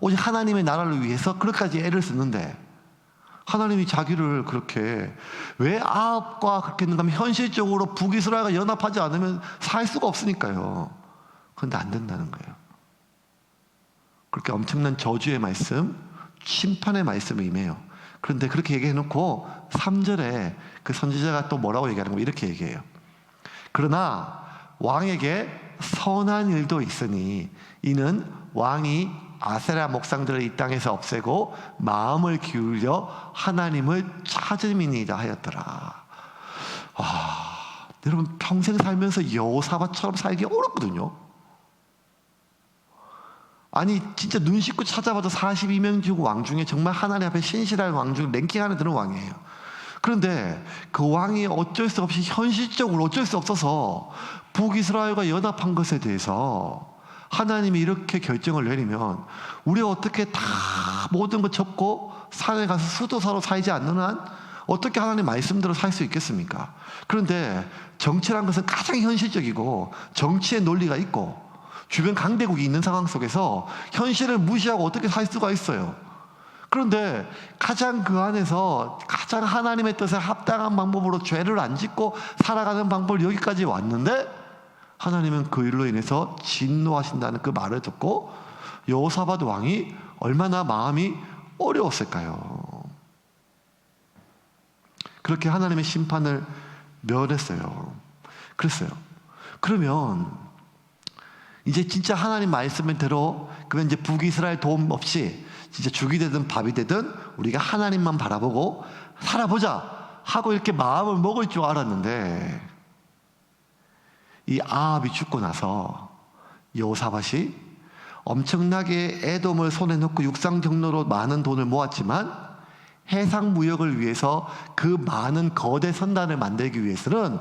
오직 하나님의 나라를 위해서 그렇게까지 애를 쓰는데 하나님이 자기를 그렇게 왜 아합과 그렇게 했는가 하면 현실적으로 북이스라엘과 연합하지 않으면 살 수가 없으니까요. 그런데 안 된다는 거예요. 그렇게 엄청난 저주의 말씀, 심판의 말씀이 임해요. 그런데 그렇게 얘기해놓고 3절에 그 선지자가 또 뭐라고 얘기하는 거 이렇게 얘기해요. 그러나 왕에게 선한 일도 있으니 이는 왕이 아세라 목상들을 이 땅에서 없애고 마음을 기울여 하나님을 찾음이니이다 하였더라. 여러분 평생 살면서 여호사밧처럼 살기 어렵거든요. 아니 진짜 눈 씻고 찾아봐도 42명 중 왕 중에 정말 하나님 앞에 신실한 왕 중 랭킹 안에 드는 왕이에요. 그런데 그 왕이 어쩔 수 없이 현실적으로 어쩔 수 없어서 북이스라엘과 연합한 것에 대해서 하나님이 이렇게 결정을 내리면 우리가 어떻게 다 모든 거 접고 산에 가서 수도사로 살지 않는 한 어떻게 하나님 말씀대로 살 수 있겠습니까? 그런데 정치란 것은 가장 현실적이고 정치의 논리가 있고 주변 강대국이 있는 상황 속에서 현실을 무시하고 어떻게 살 수가 있어요? 그런데 가장 그 안에서 가장 하나님의 뜻에 합당한 방법으로 죄를 안 짓고 살아가는 방법을 여기까지 왔는데 하나님은 그 일로 인해서 진노하신다는 그 말을 듣고 여호사밧 왕이 얼마나 마음이 어려웠을까요? 그렇게 하나님의 심판을 면했어요. 그랬어요. 그러면 이제 진짜 하나님 말씀대로 그러면 이제 북이스라엘 도움 없이 진짜 죽이 되든 밥이 되든 우리가 하나님만 바라보고 살아보자 하고 이렇게 마음을 먹을 줄 알았는데 이 아합이 죽고 나서 여호사밧이 엄청나게 에돔을 손에 넣고 육상 경로로 많은 돈을 모았지만 해상 무역을 위해서 그 많은 거대 선단을 만들기 위해서는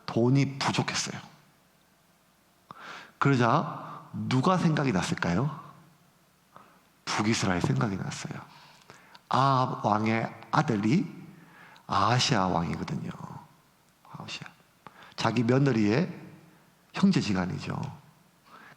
돈이 부족했어요. 그러자 누가 생각이 났을까요? 북이스라엘 생각이 났어요. 아합 왕의 아들이 아하시아 왕이거든요. 아하시아. 자기 며느리의 형제지간이죠.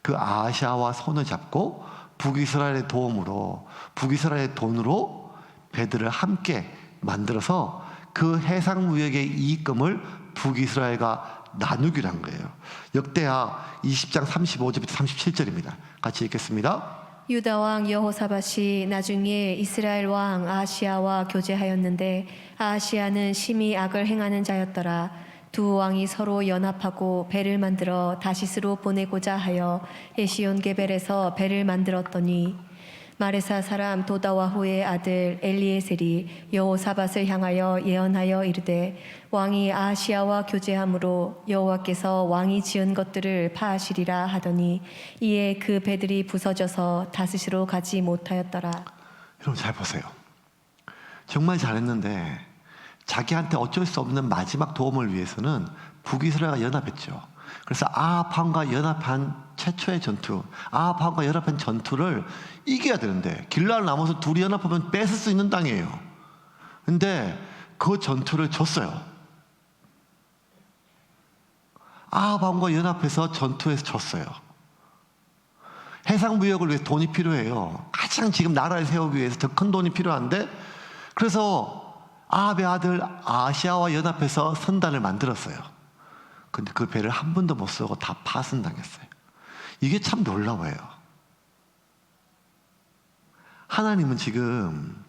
그 아하시아와 손을 잡고 북이스라엘의 도움으로 북이스라엘의 돈으로 배들을 함께 만들어서 그 해상 무역의 이익금을 북이스라엘과 나누기로 한 거예요. 역대하 20장 35절부터 37절입니다. 같이 읽겠습니다. 유다 왕 여호사밧이 나중에 이스라엘 왕 아하시아와 교제하였는데 아하시아는 심히 악을 행하는 자였더라. 두 왕이 서로 연합하고 배를 만들어 다시스로 보내고자 하여 에시온게벨에서 배를 만들었더니 마레사 사람 도다와후의 아들 엘리에셀이 여호사밧을 향하여 예언하여 이르되 왕이 아하시아와 교제함으로 여호와께서 왕이 지은 것들을 파하시리라 하더니 이에 그 배들이 부서져서 다시스로 가지 못하였더라. 여러분 잘 보세요. 정말 잘했는데 자기한테 어쩔 수 없는 마지막 도움을 위해서는 북이스라엘과 연합했죠. 그래서 아합함과 연합한 최초의 전투, 아합함과 연합한 전투를 이겨야 되는데 길랄 나머서 둘이 연합하면 뺏을 수 있는 땅이에요. 근데 그 전투를 졌어요. 아합 왕과 연합해서 전투에서 졌어요. 해상무역을 위해서 돈이 필요해요. 가장 지금 나라를 세우기 위해서 더 큰 돈이 필요한데, 그래서 아합의 아들 아시아와 연합해서 선단을 만들었어요. 근데 그 배를 한 번도 못 쓰고 다 파손당했어요. 이게 참 놀라워요. 하나님은 지금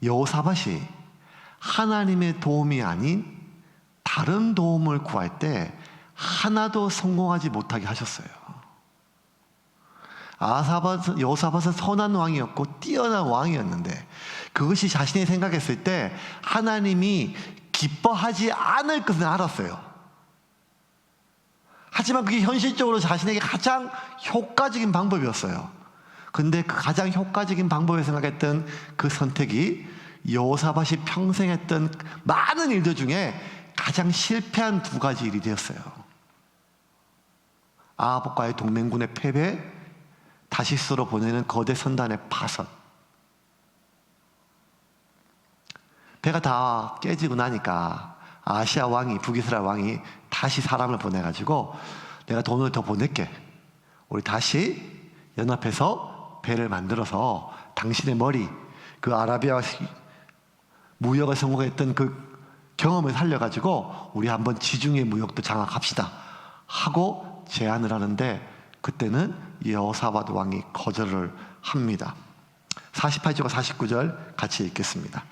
여호사밧이 하나님의 도움이 아닌 다른 도움을 구할 때 하나도 성공하지 못하게 하셨어요. 여호사밧은 선한 왕이었고 뛰어난 왕이었는데, 그것이 자신이 생각했을 때 하나님이 기뻐하지 않을 것은 알았어요. 하지만 그게 현실적으로 자신에게 가장 효과적인 방법이었어요. 근데 그 가장 효과적인 방법을 생각했던 그 선택이 여호사밧이 평생 했던 많은 일들 중에 가장 실패한 두 가지 일이 되었어요. 아합과의 동맹군의 패배, 다시스로 보내는 거대 선단의 파선. 배가 다 깨지고 나니까 아시아 왕이, 북이스라엘 왕이 다시 사람을 보내가지고 내가 돈을 더 보낼게. 우리 다시 연합해서 배를 만들어서 당신의 머리, 그 아라비아 무역을 성공했던 그 경험을 살려가지고 우리 한번 지중해 무역도 장악합시다 하고 제안을 하는데, 그때는 여호사밧 왕이 거절을 합니다. 48절과 49절 같이 읽겠습니다.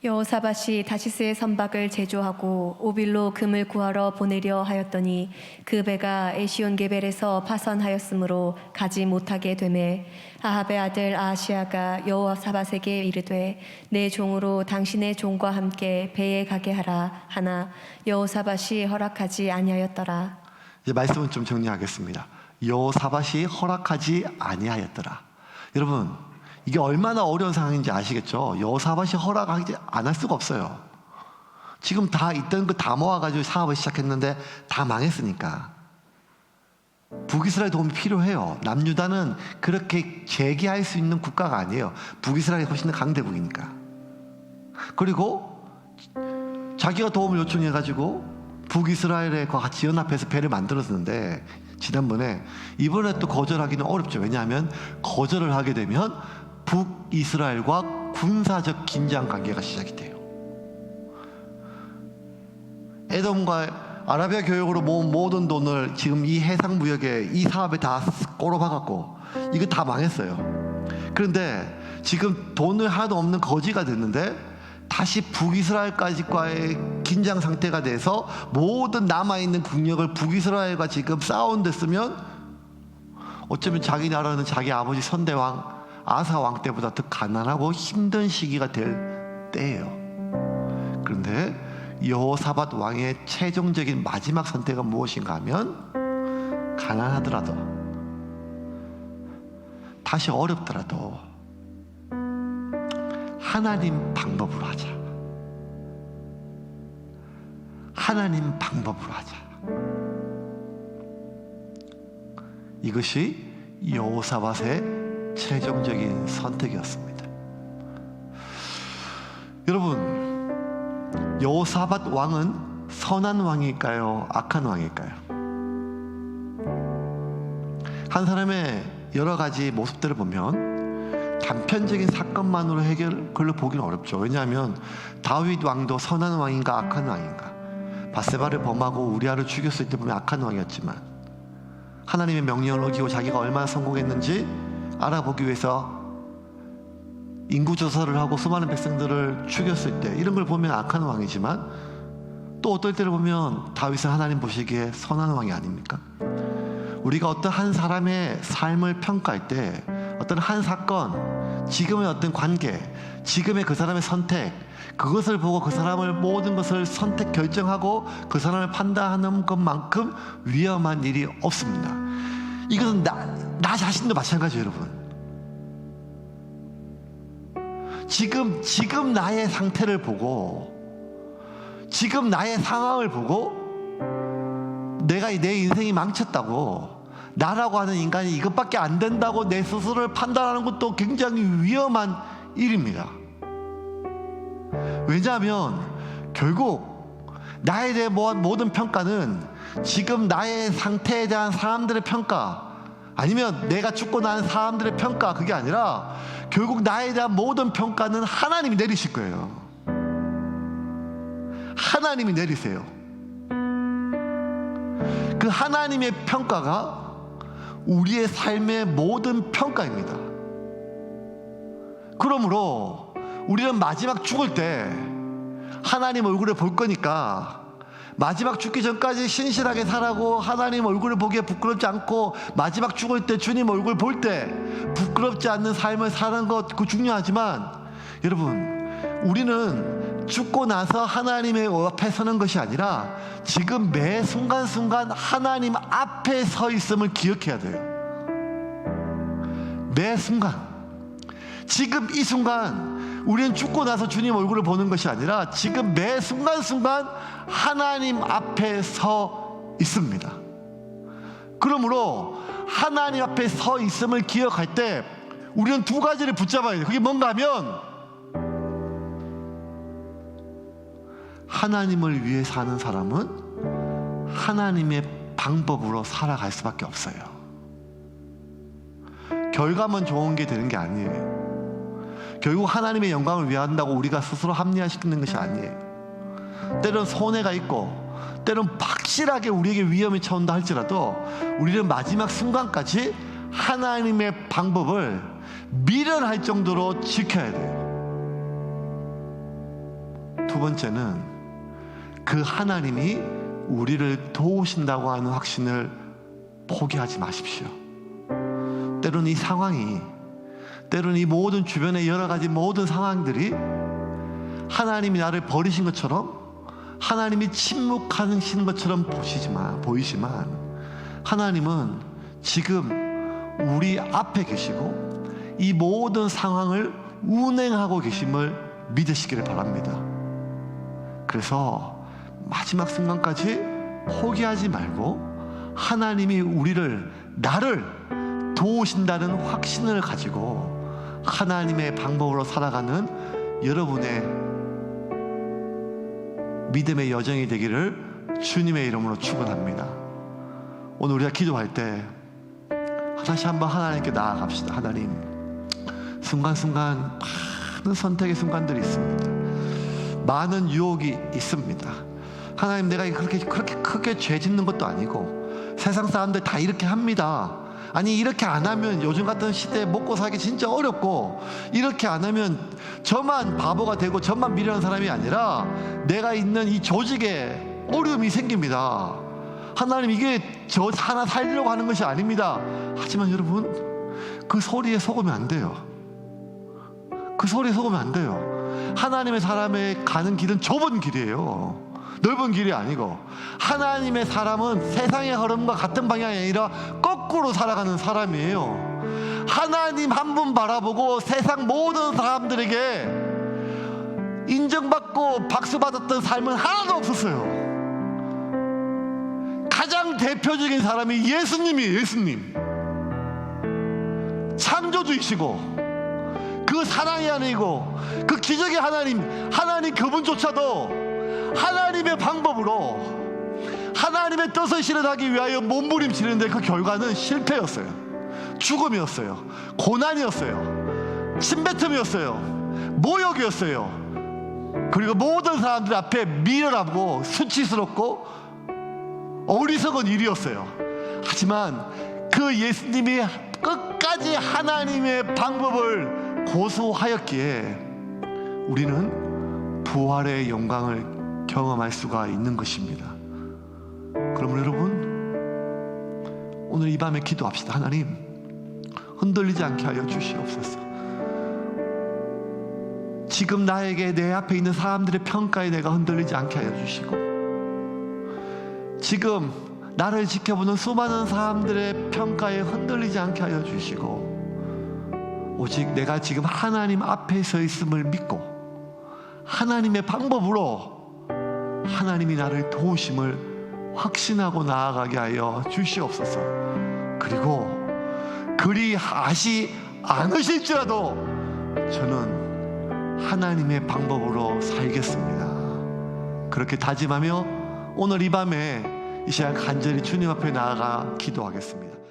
여호사밧이 다시스의 선박을 제조하고 오빌로 금을 구하러 보내려 하였더니 그 배가 에시온게벨에서 파선하였으므로 가지 못하게 되매 아합의 아들 아시아가 여호사밧에게 이르되 내 종으로 당신의 종과 함께 배에 가게 하라 하나 여호사밧이 허락하지 아니하였더라. 이제 말씀은 좀 정리하겠습니다. 여호사밧이 허락하지 아니하였더라. 여러분, 이게 얼마나 어려운 상황인지 아시겠죠? 여호사밧이 허락하지 않을 수가 없어요. 지금 다 있던 거 다 모아가지고 사업을 시작했는데 다 망했으니까. 북이스라엘 도움이 필요해요. 남유다는 그렇게 재기할 수 있는 국가가 아니에요. 북이스라엘이 훨씬 더 강대국이니까. 그리고 자기가 도움을 요청해가지고 북이스라엘과 같이 연합해서 배를 만들었는데, 지난번에 이번에 또 거절하기는 어렵죠. 왜냐하면 거절을 하게 되면 북이스라엘과 군사적 긴장 관계가 시작이 돼요. 에돔과 아라비아 교역으로 모은 모든 돈을 지금 이 해상 무역에, 이 사업에 다 꼬로박았고 이거 다 망했어요. 그런데 지금 돈을 하나도 없는 거지가 됐는데 다시 북이스라엘까지과의 긴장 상태가 돼서 모든 남아있는 국력을 북이스라엘과 지금 싸우는 데 쓰면 어쩌면 자기 나라는 자기 아버지 선대왕 아사 왕 때보다 더 가난하고 힘든 시기가 될 때예요. 그런데 여호사밧 왕의 최종적인 마지막 선택은 무엇인가 하면, 가난하더라도 다시 어렵더라도 하나님 방법으로 하자. 하나님 방법으로 하자. 이것이 여호사밧의 최종적인 선택이었습니다. 여러분, 여호사밧 왕은 선한 왕일까요? 악한 왕일까요? 한 사람의 여러 가지 모습들을 보면 단편적인 사건만으로 해결을 보기는 어렵죠. 왜냐하면 다윗 왕도 선한 왕인가 악한 왕인가, 바세바를 범하고 우리아를 죽였을 때 보면 악한 왕이었지만 하나님의 명령을 어기고 자기가 얼마나 성공했는지 알아보기 위해서 인구조사를 하고 수많은 백성들을 죽였을 때 이런 걸 보면 악한 왕이지만, 또 어떨 때를 보면 다윗은 하나님 보시기에 선한 왕이 아닙니까? 우리가 어떤 한 사람의 삶을 평가할 때 어떤 한 사건, 지금의 어떤 관계, 지금의 그 사람의 선택, 그것을 보고 그 사람을 모든 것을 선택 결정하고 그 사람을 판단하는 것만큼 위험한 일이 없습니다. 이것은 나 자신도 마찬가지예요, 여러분. 지금 나의 상태를 보고, 지금 나의 상황을 보고 내가 내 인생이 망쳤다고, 나라고 하는 인간이 이것밖에 안 된다고 내 스스로를 판단하는 것도 굉장히 위험한 일입니다. 왜냐하면 결국 나에 대한 모든 평가는 지금 나의 상태에 대한 사람들의 평가, 아니면 내가 죽고 난 사람들의 평가, 그게 아니라 결국 나에 대한 모든 평가는 하나님이 내리실 거예요. 하나님이 내리세요. 그 하나님의 평가가 우리의 삶의 모든 평가입니다. 그러므로 우리는 마지막 죽을 때 하나님 얼굴을 볼 거니까 마지막 죽기 전까지 신실하게 살아고 하나님 얼굴을 보기에 부끄럽지 않고 마지막 죽을 때 주님 얼굴 볼 때 부끄럽지 않는 삶을 사는 것, 그거 중요하지만 여러분, 우리는 죽고 나서 하나님의 앞에 서는 것이 아니라 지금 매 순간순간 하나님 앞에 서 있음을 기억해야 돼요. 매 순간, 지금 이 순간 우리는 죽고 나서 주님 얼굴을 보는 것이 아니라 지금 매 순간순간 하나님 앞에 서 있습니다. 그러므로 하나님 앞에 서 있음을 기억할 때 우리는 두 가지를 붙잡아야 돼요. 그게 뭔가 하면 하나님을 위해 사는 사람은 하나님의 방법으로 살아갈 수밖에 없어요. 결과만 좋은 게 되는 게 아니에요. 결국 하나님의 영광을 위한다고 우리가 스스로 합리화시키는 것이 아니에요. 때론 손해가 있고 때론 확실하게 우리에게 위험이 쳐온다 할지라도 우리는 마지막 순간까지 하나님의 방법을 미련할 정도로 지켜야 돼요. 두 번째는 그 하나님이 우리를 도우신다고 하는 확신을 포기하지 마십시오. 때론 이 상황이, 때론 이 모든 주변의 여러 가지 모든 상황들이 하나님이 나를 버리신 것처럼, 하나님이 침묵하시는 것처럼 보이지만 하나님은 지금 우리 앞에 계시고 이 모든 상황을 운행하고 계심을 믿으시기를 바랍니다. 그래서 마지막 순간까지 포기하지 말고 하나님이 나를 도우신다는 확신을 가지고 하나님의 방법으로 살아가는 여러분의 믿음의 여정이 되기를 주님의 이름으로 축원합니다. 오늘 우리가 기도할 때 다시 한번 하나님께 나아갑시다. 하나님, 순간순간 많은 선택의 순간들이 있습니다. 많은 유혹이 있습니다. 하나님, 내가 그렇게 크게 죄 짓는 것도 아니고 세상 사람들 다 이렇게 합니다. 아니, 이렇게 안 하면 요즘 같은 시대에 먹고 살기 진짜 어렵고, 이렇게 안 하면 저만 바보가 되고 저만 미련한 사람이 아니라 내가 있는 이 조직에 어려움이 생깁니다. 하나님, 이게 저 하나 살리려고 하는 것이 아닙니다. 하지만 여러분, 그 소리에 속으면 안 돼요. 그 소리에 속으면 안 돼요. 하나님의 사람의 가는 길은 좁은 길이에요. 넓은 길이 아니고, 하나님의 사람은 세상의 흐름과 같은 방향이 아니라 거꾸로 살아가는 사람이에요. 하나님 한 분 바라보고 세상 모든 사람들에게 인정받고 박수받았던 삶은 하나도 없었어요. 가장 대표적인 사람이 예수님이에요. 예수님, 창조주이시고 그 사랑의 하나님이고 그 기적의 하나님 그분조차도 하나님의 방법으로 하나님의 뜻을 실현하기 위하여 몸부림치는데 그 결과는 실패였어요. 죽음이었어요. 고난이었어요. 침뱉음이었어요. 모욕이었어요. 그리고 모든 사람들 앞에 미련하고 수치스럽고 어리석은 일이었어요. 하지만 그 예수님이 끝까지 하나님의 방법을 고수하였기에 우리는 부활의 영광을 경험할 수가 있는 것입니다. 그러므로 여러분, 오늘 이 밤에 기도합시다. 하나님, 흔들리지 않게 하여 주시옵소서. 지금 나에게 내 앞에 있는 사람들의 평가에 내가 흔들리지 않게 하여 주시고, 지금 나를 지켜보는 수많은 사람들의 평가에 흔들리지 않게 하여 주시고, 오직 내가 지금 하나님 앞에 서 있음을 믿고 하나님의 방법으로 하나님이 나를 도우심을 확신하고 나아가게 하여 주시옵소서. 그리고 그리 하시 않으실지라도 저는 하나님의 방법으로 살겠습니다. 그렇게 다짐하며 오늘 이 밤에 이 시간 간절히 주님 앞에 나아가 기도하겠습니다.